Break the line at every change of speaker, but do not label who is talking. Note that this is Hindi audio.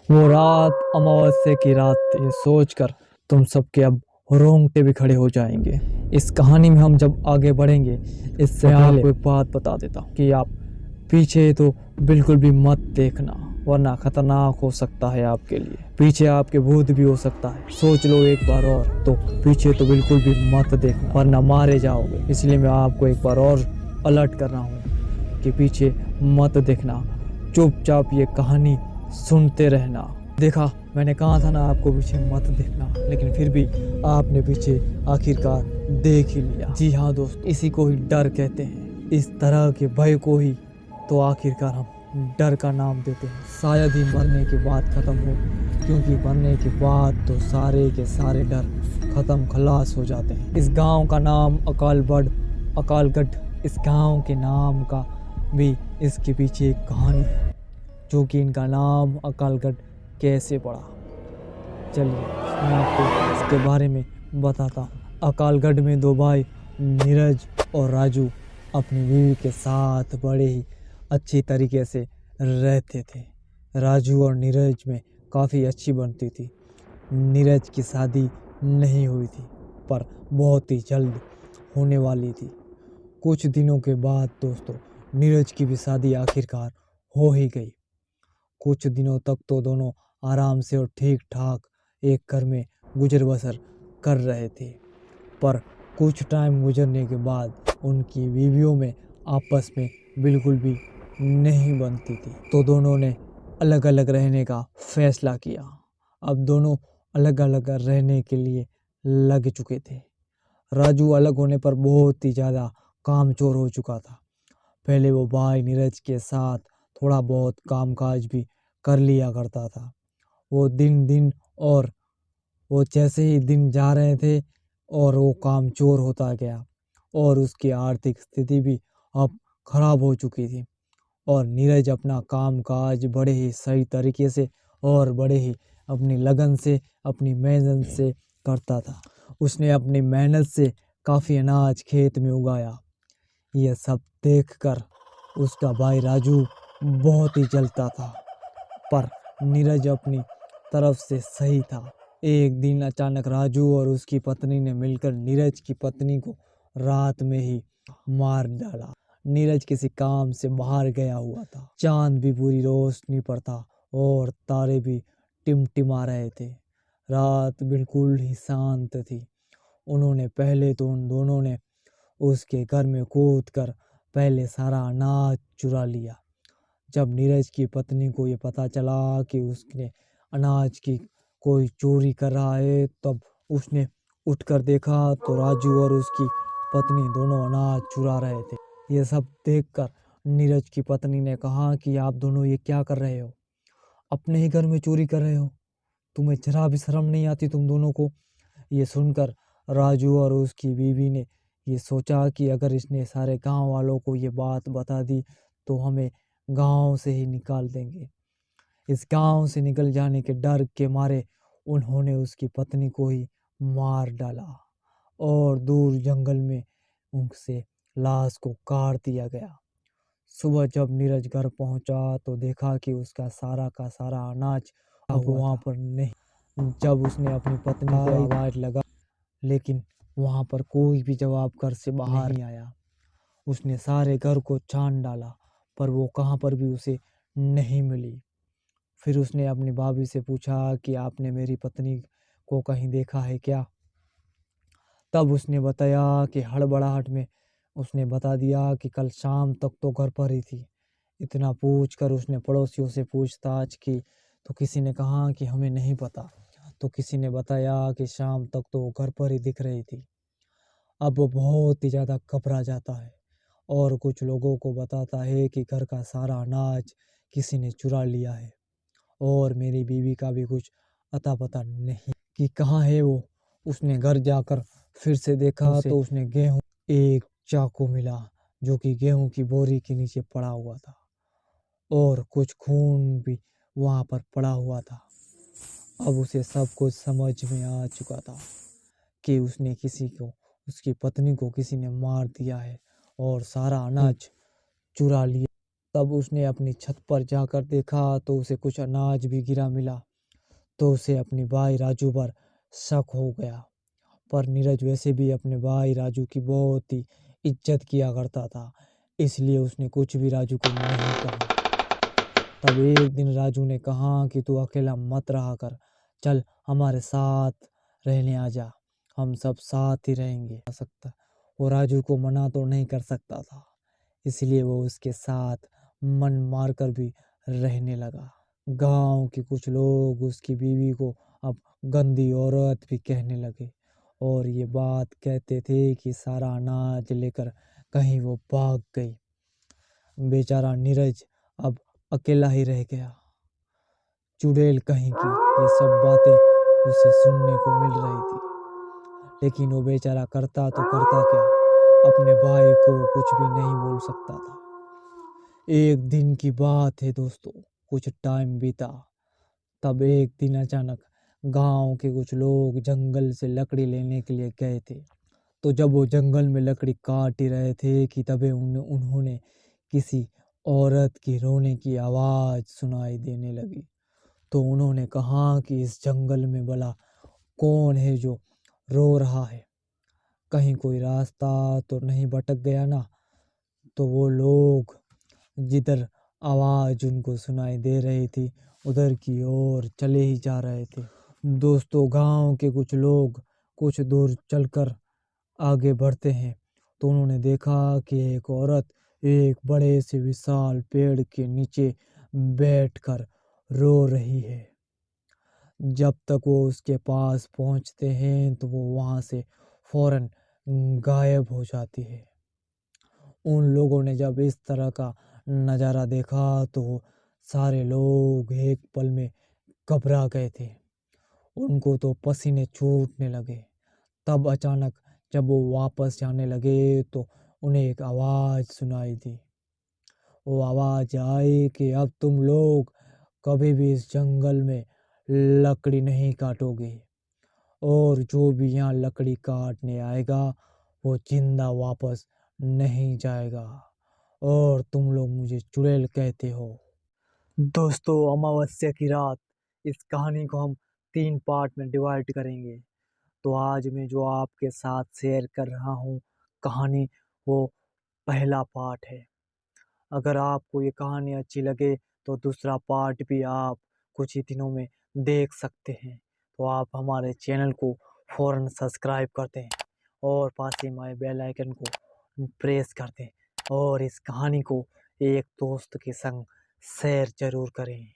वो रात अमावस्या की रात थी। ये सोचकर तुम सबके अब रोंगटे भी खड़े हो जाएंगे। इस कहानी में हम जब आगे बढ़ेंगे, इससे मैं आपको एक बात बता देता हूँ कि आप पीछे तो बिल्कुल भी मत देखना, वरना खतरनाक हो सकता है आपके लिए। पीछे आपके भूत भी हो सकता है। सोच लो एक बार और, तो पीछे तो बिल्कुल भी मत देखना, वरना मारे जाओगे। इसलिए मैं आपको एक बार और अलर्ट कर रहा हूँ कि पीछे मत देखना, चुपचाप ये कहानी सुनते रहना। देखा, मैंने कहा था ना आपको पीछे मत देखना, लेकिन फिर भी आपने पीछे आखिरकार देख ही लिया। जी हाँ दोस्त, इसी को ही डर कहते हैं। इस तरह के भय को ही तो आखिरकार हम डर का नाम देते हैं। शायद ही मरने के बाद खत्म हो, क्योंकि मरने के बाद तो सारे के सारे डर खत्म खलास हो जाते हैं। इस गांव का नाम अकालगढ़। इस गांव के नाम का भी इसके पीछे एक कहानी है, जो कि इनका नाम अकालगढ़ कैसे पड़ा। चलिए मैं आपको इसके बारे में बताता हूँ। अकालगढ़ में दो भाई नीरज और राजू अपनी बीवी के साथ बड़े ही अच्छी तरीके से रहते थे। राजू और नीरज में काफ़ी अच्छी बनती थी। नीरज की शादी नहीं हुई थी, पर बहुत ही जल्द होने वाली थी। कुछ दिनों के बाद दोस्तों, नीरज की भी शादी आखिरकार हो ही गई। कुछ दिनों तक तो दोनों आराम से और ठीक ठाक एक घर में गुजर बसर कर रहे थे, पर कुछ टाइम गुजरने के बाद उनकी बीवियों में आपस में बिल्कुल भी नहीं बनती थी, तो दोनों ने अलग अलग रहने का फैसला किया। अब दोनों अलग अलग रहने के लिए लग चुके थे। राजू अलग होने पर बहुत ही ज़्यादा कामचोर हो चुका था। पहले वो भाई नीरज के साथ थोड़ा बहुत कामकाज भी कर लिया करता था। वो दिन दिन और वो जैसे ही दिन जा रहे थे और वो कामचोर होता गया, और उसकी आर्थिक स्थिति भी अब खराब हो चुकी थी। और नीरज अपना कामकाज बड़े ही सही तरीके से और बड़े ही अपनी लगन से, अपनी मेहनत से करता था। उसने अपनी मेहनत से काफ़ी अनाज खेत में उगाया। यह सब देखकर उसका भाई राजू बहुत ही जलता था, पर नीरज अपनी तरफ से सही था। एक दिन अचानक राजू और उसकी पत्नी ने मिलकर नीरज की पत्नी को रात में ही मार डाला। नीरज किसी काम से बाहर गया हुआ था। चांद भी पूरी रोशनी पर था और तारे भी टिमटिमा रहे थे। रात बिल्कुल ही शांत थी। उन्होंने पहले तो उन दोनों ने उसके घर में कूद कर पहले सारा अनाज चुरा लिया। जब नीरज की पत्नी को ये पता चला कि उसने अनाज की कोई चोरी कर रहा है, तब उसने उठकर देखा तो राजू और उसकी पत्नी दोनों अनाज चुरा रहे थे। ये सब देखकर नीरज की पत्नी ने कहा कि आप दोनों ये क्या कर रहे हो? अपने ही घर में चोरी कर रहे हो? तुम्हें जरा भी शर्म नहीं आती तुम दोनों को? ये सुनकर राजू और उसकी बीवी ने ये सोचा कि अगर इसने सारे गांव वालों को ये बात बता दी तो हमें गांव से ही निकाल देंगे। इस गांव से निकल जाने के डर के मारे उन्होंने उसकी पत्नी को ही मार डाला और दूर जंगल में उनसे लाश को काट दिया गया। सुबह जब नीरज घर पहुंचा तो देखा कि उसका सारा का सारा अनाज अब वहां पर नहीं। जब उसने अपनी पत्नी को आवाज लगा, लेकिन वहां पर कोई भी जवाब घर से बाहर नहीं आया। उसने सारे घर को छान डाला, पर वो कहाँ पर भी उसे नहीं मिली। फिर उसने अपनी भाभी से पूछा कि आपने मेरी पत्नी को कहीं देखा है क्या? तब उसने बताया कि हड़बड़ाहट में उसने बता दिया कि कल शाम तक तो घर पर ही थी। इतना पूछकर उसने पड़ोसियों से पूछताछ की, तो किसी ने कहा कि हमें नहीं पता, तो किसी ने बताया कि शाम तक तो वो घर पर ही दिख रही थी। अब वो बहुत ही ज़्यादा घबरा जाता है और कुछ लोगों को बताता है कि घर का सारा अनाज किसी ने चुरा लिया है, और मेरी बीवी का भी कुछ अता पता नहीं कि कहाँ है वो। उसने घर जाकर फिर से देखा तो उसने गेहूं एक चाकू मिला, जो कि गेहूं की बोरी के नीचे पड़ा हुआ था, और कुछ खून भी वहां पर पड़ा हुआ था। अब उसे सब कुछ समझ में आ चुका था कि उसने किसी को, उसकी पत्नी को किसी ने मार दिया है और सारा अनाज चुरा लिया। तब उसने अपनी छत पर जाकर देखा तो उसे कुछ अनाज भी गिरा मिला। तो उसे अपने भाई राजू पर शक हो गया। पर नीरज वैसे भी अपने भाई राजू की बहुत ही इज्जत किया करता था, इसलिए उसने कुछ भी राजू को नहीं कहा। तब एक दिन राजू ने कहा कि तू अकेला मत रहा कर, चल हमारे साथ रहने आ जा, हम सब साथ ही रहेंगे। आ सकता वो राजू को मना तो नहीं कर सकता था, इसलिए वो उसके साथ मन मारकर भी रहने लगा। गांव के कुछ लोग उसकी बीवी को अब गंदी औरत भी कहने लगे और ये बात कहते थे कि सारा अनाज लेकर कहीं वो भाग गई। बेचारा नीरज अब अकेला ही रह गया। चुड़ैल कहीं की ये सब बातें उसे सुनने को मिल रही थी, लेकिन वो बेचारा करता तो करता क्या, अपने भाई को कुछ भी नहीं बोल सकता था। एक दिन की बात है दोस्तों, कुछ टाइम बीता। तब एक दिन अचानक गांव के कुछ लोग जंगल से लकड़ी लेने के लिए गए थे। तो जब वो जंगल में लकड़ी काट ही रहे थे कि तभी उन्होंने किसी औरत की रोने की आवाज सुनाई देने लगी। तो उन्होंने कहा कि इस जंगल में भला कौन है जो रो रहा है, कहीं कोई रास्ता तो नहीं भटक गया ना। तो वो लोग जिधर आवाज उनको सुनाई दे रही थी उधर की ओर चले ही जा रहे थे। दोस्तों, गांव के कुछ लोग कुछ दूर चलकर आगे बढ़ते हैं तो उन्होंने देखा कि एक औरत एक बड़े से विशाल पेड़ के नीचे बैठकर रो रही है। जब तक वो उसके पास पहुंचते हैं तो वो वहां से फौरन गायब हो जाती है। उन लोगों ने जब इस तरह का नज़ारा देखा तो सारे लोग एक पल में घबरा गए थे, उनको तो पसीने छूटने लगे। तब अचानक जब वो वापस जाने लगे तो उन्हें एक आवाज़ सुनाई दी। वो आवाज़ आई कि अब तुम लोग कभी भी इस जंगल में लकड़ी नहीं काटोगे और जो भी यहाँ लकड़ी काटने आएगा वो जिंदा वापस नहीं जाएगा और तुम लोग मुझे चुड़ैल कहते हो। दोस्तों, अमावस्या की रात इस कहानी को हम 3 पार्ट में डिवाइड करेंगे। तो आज मैं जो आपके साथ शेयर कर रहा हूँ कहानी, वो पहला पार्ट है। अगर आपको ये कहानी अच्छी लगे तो दूसरा पार्ट भी आप कुछ ही दिनों में देख सकते हैं। तो आप हमारे चैनल को फौरन सब्सक्राइब कर दें और पास ही हमारे बेल आइकन को प्रेस कर दें और इस कहानी को एक दोस्त के संग शेयर जरूर करें।